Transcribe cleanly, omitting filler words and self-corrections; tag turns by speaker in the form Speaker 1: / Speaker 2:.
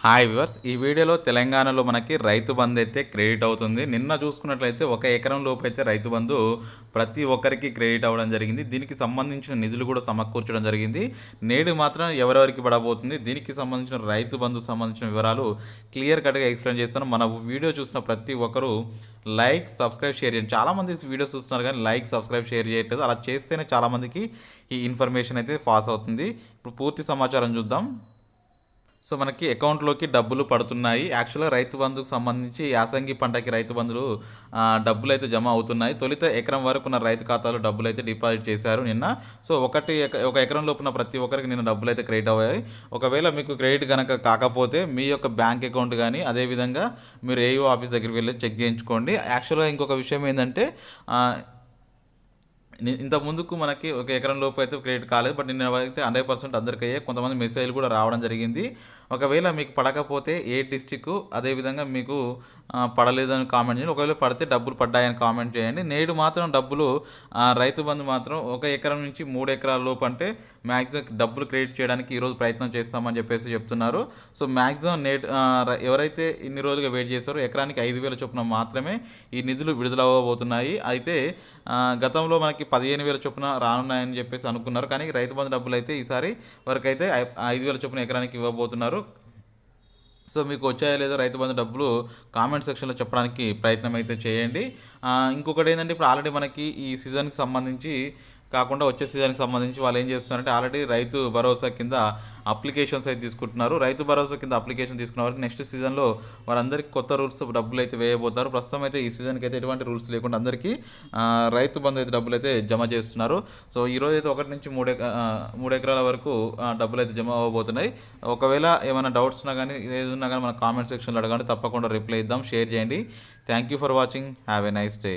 Speaker 1: Hi viewers, ఈ వీడియోలో తెలంగాణలో మనకి రైతు బంధు అయితే క్రెడిట్ అవుతుంది. నిన్న చూసుకున్నట్లయితే 1 ఎకరం లోపు అయితే రైతు బంధు ప్రతి ఒక్కరికి క్రెడిట్ అవ్వడం జరిగింది. దీనికి సంబంధించిన నిధులు కూడా సమకూర్చడం జరిగింది. నేడు మాత్రం ఎవరెవరికి పడబోతుంది, దీనికి సంబంధించిన రైతు బంధు సంబంధించిన వివరాలు క్లియర్ కట్గా ఎక్స్ప్లెయిన్ చేస్తాను. మన వీడియో చూసిన ప్రతి ఒక్కరూ లైక్, సబ్స్క్రైబ్, షేర్ చేయండి. చాలామంది వీడియోస్ చూస్తున్నారు కానీ లైక్, సబ్స్క్రైబ్, షేర్ చేయట్లేదు. అలా చేస్తేనే చాలామందికి ఈ ఇన్ఫర్మేషన్ అయితే పాస్ అవుతుంది. ఇప్పుడు పూర్తి సమాచారం చూద్దాం. సో మనకి అకౌంట్లోకి డబ్బులు పడుతున్నాయి. యాక్చువల్గా రైతు బంధుకు సంబంధించి యాసంగి పంటకి రైతు బంధులు డబ్బులు అయితే జమ అవుతున్నాయి. తొలిత ఎకరం వరకు ఉన్న రైతు ఖాతాలో డబ్బులు అయితే డిపాజిట్ చేశారు నిన్న. సో ఒక ఎకరం లోపున ప్రతి ఒక్కరికి నిన్న డబ్బులు అయితే క్రెడిట్ అయ్యాయి. ఒకవేళ మీకు క్రెడిట్ కనుక కాకపోతే మీ యొక్క బ్యాంక్ అకౌంట్ కానీ అదేవిధంగా మీరు ఏఈఓ ఆఫీస్ దగ్గరికి వెళ్ళి చెక్ చేయించుకోండి. యాక్చువల్గా ఇంకొక విషయం ఏంటంటే ఇంత ముందుకు మనకి ఒక ఎకరం లోపు అయితే క్రెడిట్ కాలేదు. బట్ నిన్న అయితే 100% అందరికీ అయ్యాయి. కొంతమంది మెసేజ్లు కూడా రావడం జరిగింది. ఒకవేళ మీకు పడకపోతే ఏ డిస్టిక్, అదేవిధంగా మీకు పడలేదని కామెంట్ చేయండి. ఒకవేళ పడితే డబ్బులు పడ్డాయని కామెంట్ చేయండి. నేడు మాత్రం డబ్బులు రైతు బంధు మాత్రం 1 ఎకరం నుంచి 3 ఎకరాల లోపు అంటే మ్యాక్సిమం డబ్బులు క్రెడిట్ చేయడానికి ఈరోజు ప్రయత్నం చేస్తామని చెప్పేసి చెప్తున్నారు. సో మ్యాక్సిమం ఎవరైతే ఇన్ని రోజులుగా వెయిట్ చేస్తారో ఎకరానికి 5,000 చొప్పున మాత్రమే ఈ నిధులు విడుదల అవ్వబోతున్నాయి. అయితే గతంలో మనకి 15,000 చొప్పున రానున్నాయని చెప్పేసి అనుకున్నారు. కానీ రైతు బంధు డబ్బులు అయితే ఈసారి వరకు అయితే 5,000 చొప్పున ఎకరానికి ఇవ్వబోతున్నారు. సో మీకు వచ్చాయో లేదో రైతు బంధు డబ్బులు కామెంట్ సెక్షన్లో చెప్పడానికి ప్రయత్నం అయితే చేయండి. ఇంకొకటి ఏంటంటే ఇప్పుడు ఆల్రెడీ మనకి ఈ సీజన్కి సంబంధించి కాకుండా వచ్చే సీజన్కి సంబంధించి వాళ్ళు ఏం చేస్తున్నారంటే ఆల్రెడీ రైతు భరోసా కింద అప్లికేషన్స్ అయితే తీసుకుంటున్నారు. రైతు భరోసా కింద అప్లికేషన్ తీసుకున్న వారికి నెక్స్ట్ సీజన్లో వారందరికీ కొత్త రూల్స్ డబ్బులు అయితే వేయబోతారు. ప్రస్తుతం అయితే ఈ సీజన్కి అయితే ఎటువంటి రూల్స్ లేకుండా అందరికీ రైతు బంధు అయితే డబ్బులు అయితే జమ చేస్తున్నారు. సో ఈరోజు అయితే 1 నుంచి 3 ఎకరాల వరకు డబ్బులు అయితే జమ అవ్వబోతున్నాయి. ఒకవేళ ఏమైనా డౌట్స్ ఉన్నా కానీ ఏది ఉన్నా కానీ మన కామెంట్ సెక్షన్లో అడగండి, తప్పకుండా రిప్లై ఇద్దాం. షేర్ చేయండి. Thank you for watching. Have a nice day.